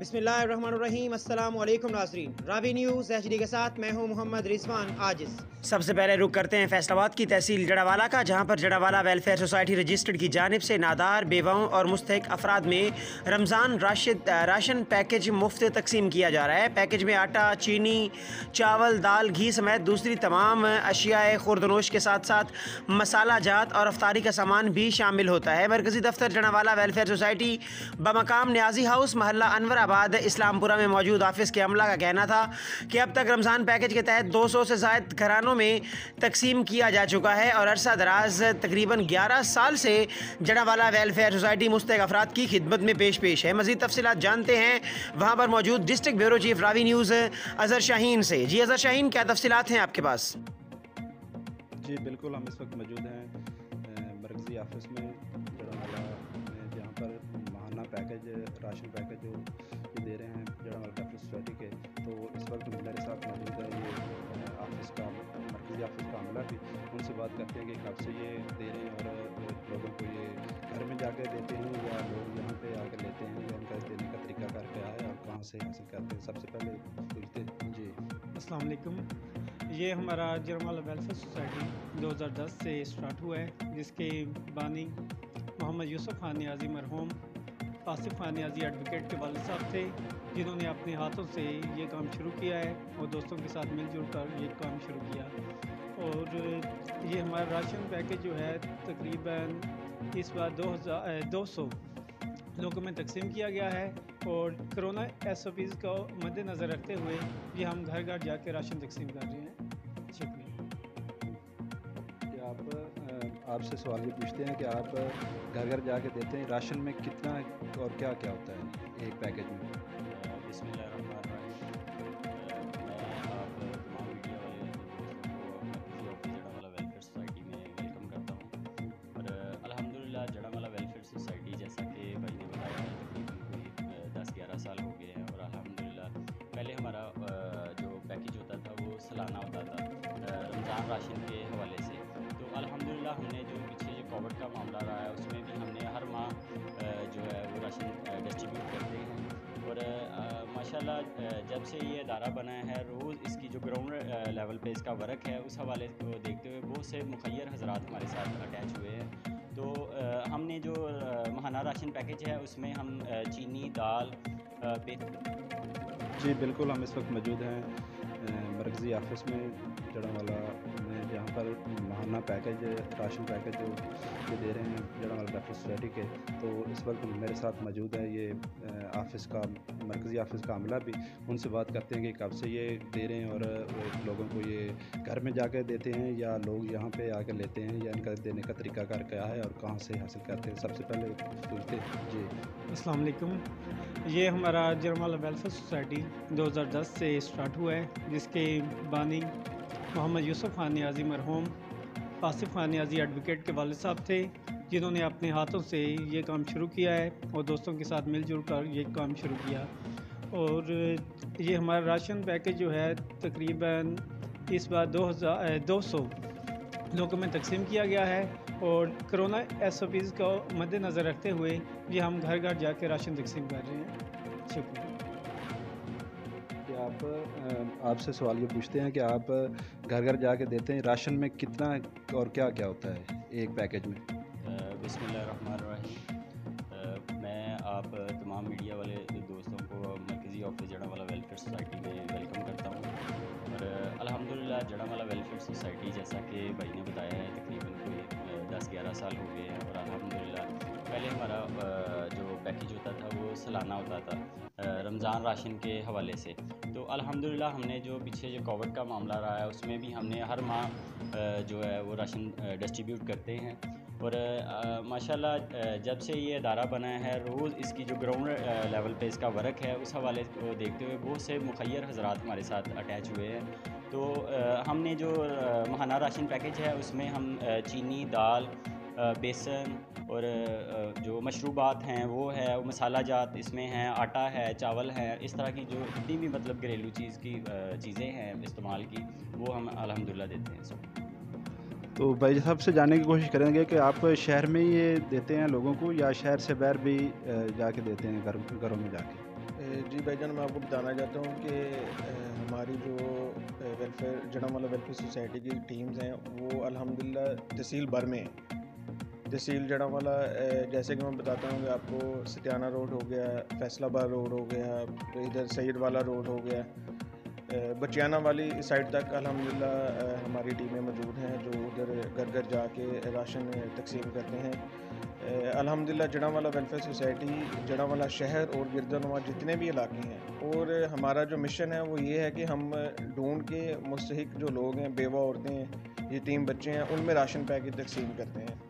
बिस्मिल्लाहिर्रहमानिर्रहीम। अस्सलाम वालेकुम नाज़रीन, रावी न्यूज़ HD के साथ मैं हूं मोहम्मद रिजवान आजिज़। सबसे पहले रुक करते हैं फैसलाबाद की तहसील जड़ावाला का, जहां पर जड़ावाला वेलफेयर सोसाइटी रजिस्टर्ड की जानिब से नादार बेवाओं और मुस्तहिक अफराद में रमज़ान राशन पैकेज मुफ्त तकसीम किया जा रहा है। पैकेज में आटा, चीनी, चावल, दाल, घी समेत दूसरी तमाम अशियाए खुर्दनोश के साथ साथ मसाला जात और अफ्तारी का सामान भी शामिल होता है। मरकज़ी दफ्तर जड़ावाला वेलफेयर सोसाइटी बमकाम न्याजी हाउस महल्ला अनवराबाद इस्लामपुरा में मौजूद ऑफिस के अमला का कहना था कि अब तक रमज़ान पैकेज के तहत 200 से ज़ायद घरानों में तकसीम किया जा चुका है और अरसा दराज तकरीबन 11 साल से जड़ावाला वेलफेयर सोसाइटी मुस्तहिक अफराद की खिदमत में पेश है। मज़ीद तफसीलात जानते हैं वहाँ पर मौजूद district bureau chief Ravi news Azhar Shaheen से। जी अज़हर शाहीन, क्या तफसीलात हैं आपके पास? जी बिल्कुल, हम इस वक्त मौजूद हैं मरकज़ी ऑफिस में जड़ावाला में, जहाँ पर माहाना पैकेज राशन पैकेज जो दे रहे हैं जड़ावाला वेलफेयर सोसाइटी के। तो इस वक्त मेरे साथ मौजूद है ये ऑफिस का मरकज़ी ऑफिस का अमला भी। उनसे बात करते हैं कि कब से ये दे रहे हैं और लोगों को ये घर में जाकर देते हैं या लोग यहाँ पे आकर लेते हैं, या इनका देने का तरीका कर क्या है और कहाँ से हासिल करते हैं। सबसे पहले पूछते जी। अस्सलाम वालेकुम। ये हमारा जड़ावाला वेलफेयर सोसाइटी 2010 से स्टार्ट हुआ है, जिसके बानी मोहम्मद यूसुफ खान नियाज़ी मरहूम आसिफ खान नियाज़ी एडवोकेट के वालिद साहब थे, जिन्होंने अपने हाथों से ये काम शुरू किया है और दोस्तों के साथ मिलजुल कर ये काम शुरू किया। और ये हमारा राशन पैकेज जो है तकरीबन इस बार 200 लोगों में तकसीम किया गया है और कोरोना SOPs को मद्देनज़र रखते हुए ये हम घर घर जाके राशन तकसीम कर रहे हैं। शुक्रिया। आपसे सवाल ये पूछते हैं कि आप घर घर जाके देते हैं, राशन में कितना और क्या क्या होता है एक पैकेज में? बिस्मिल्लाहिर्रहमानिर्रहीम। मैं आप तमाम मीडिया वाले दोस्तों को मरकज़ी ऑफिस जड़ावाला वेलफेयर सोसाइटी में वेलकम करता हूँ। और अल्हम्दुलिल्लाह जड़ावाला वेलफेयर सोसाइटी, जैसा कि भाई ने बताया है, तकरीबन कोई 10-11 साल हो गए हैं। और अल्हम्दुलिल्लाह पहले हमारा जो पैकेज होता था वो सालाना होता था रमज़ान राशन के हवाले से। तो अल्हम्दुलिल्लाह हमने जो पीछे जो कोविड का मामला रहा है उसमें भी हमने हर माह जो है वो राशन डिस्ट्रीब्यूट करते हैं। और माशाल्लाह जब से ये अदारा बना है, रोज़ इसकी जो ग्राउंड लेवल पे इसका वर्क है, उस हवाले को देखते हुए बहुत से मुखय्यर हज़रात हमारे साथ अटैच हुए हैं। तो हमने जो माहाना राशन पैकेज है उसमें हम चीनी, दाल जी बिल्कुल, हम इस वक्त मौजूद हैं मरकज़ी ऑफिस में जड़ावाला में, जहाँ पर माहाना पैकेज राशन पैकेज जो ये दे रहे हैं जड़ावाला वेलफेयर सोसाइटी के। तो इस वक्त मेरे साथ मौजूद है ये ऑफिस का मरकज़ी ऑफिस का अमला भी। उनसे बात करते हैं कि कब से ये दे रहे हैं और लोगों को ये घर में जाकर देते हैं या लोग यहाँ पे आकर लेते हैं, या इनका देने का तरीका कार क्या है और कहाँ से हासिल करते हैं। सबसे पहले पूछते जी। अस्सलाम वालेकुम। ये हमारा जड़ावाला वेलफेयर सोसाइटी 2010 से स्टार्ट हुआ है, जिसके बानी मोहम्मद यूसुफ खान नियाज़ी मरहूम आसिफ खान नियाज़ी एडवोकेट के वालिद साहब थे, जिन्होंने अपने हाथों से ये काम शुरू किया है और दोस्तों के साथ मिलजुल कर ये काम शुरू किया। और ये हमारा राशन पैकेज जो है तकरीबन इस बार 200 लोगों में तकसीम किया गया है और कोरोना SOPs को मद्देनज़र रखते हुए ये हम घर घर जाके राशन तकसीम कर रहे हैं। शुक्रिया। आपसे सवाल ये पूछते हैं कि आप घर घर जाके देते हैं, राशन में कितना और क्या क्या होता है एक पैकेज में? बिस्मिल्लाहिर्रहमानिर्रहीम। मैं आप तमाम मीडिया वाले दोस्तों को मरकज़ी ऑफिस जड़ावाला वेलफेयर सोसाइटी में वेलकम करता हूँ। और अल्हम्दुलिल्लाह जड़ावाला वेलफेयर सोसाइटी, जैसा कि भाई ने बताया है, तकरीबन कोई 10-11 साल हो गए हैं। और अल्हम्दुलिल्लाह पहले हमारा जो पैकेज होता था वो सालाना होता था रमज़ान राशन के हवाले से। तो अल्हम्दुलिल्लाह हमने जो पीछे जो कोविड का मामला रहा है उसमें भी हमने हर माह जो है वो राशन डिस्ट्रीब्यूट करते हैं। और माशाल्लाह जब से ये अदारा बना है, रोज़ इसकी जो ग्राउंड लेवल पे इसका वर्क है, उस हवाले को देखते हुए बहुत से मुखय्यर हज़रात हमारे साथ अटैच हुए हैं। तो हमने जो माहाना राशन पैकेज है उसमें हम चीनी, दाल, बेसन और जो मशरूबात हैं वो है, वो मसाला जात इसमें हैं, आटा है, चावल है, इस तरह की जो जितनी भी मतलब घरेलू चीज़ की चीज़ें हैं इस्तेमाल की, वो हम अल्हम्दुलिल्लाह देते हैं सब। तो भाई साहब से जानने की कोशिश करेंगे कि आप शहर में ही ये देते हैं लोगों को या शहर से बाहर भी जाके देते हैं घरों में जाके? जी भाईजान, मैं आपको बताना चाहता हूँ कि हमारी जो वेलफेयर जड़ावाला वेलफेयर सोसाइटी की टीम्स हैं वो अल्हम्दुलिल्लाह तहसील भर में हैं। तहसील जड़ावाला जैसे कि मैं बताता हूँ कि आपको सतियाना रोड हो गया, फैसलाबाद रोड हो गया, इधर सईद वाला रोड हो गया, बचियाना वाली साइड तक अल्हम्दुलिल्लाह हमारी टीमें मौजूद हैं जो उधर घर घर जाके राशन तकसीम करते हैं। अल्हम्दुलिल्लाह जड़ावाला वेलफेयर सोसाइटी जड़ावाला शहर और गिरदनुमा जितने भी इलाके हैं, और हमारा जो मिशन है वो ये है कि हम ढूंढ के मुस्तहिक जो लोग हैं, बेवा औरतें हैं, यतीम बच्चे हैं, उनमें राशन पैकेट तकसीम करते हैं।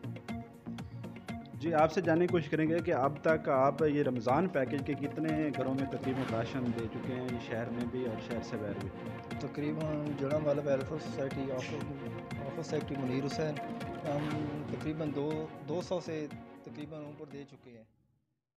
जी, आपसे जानने की कोशिश करेंगे कि अब तक आप ये रमज़ान पैकेज के कितने घरों में तकरीबन राशन दे चुके हैं, ये शहर में भी और शहर से बाहर भी? तकरीबन Jaranwala welfare society office secretary Munir Hussain, हम तकरीबन 200 से तकरीबन ऊपर दे चुके हैं।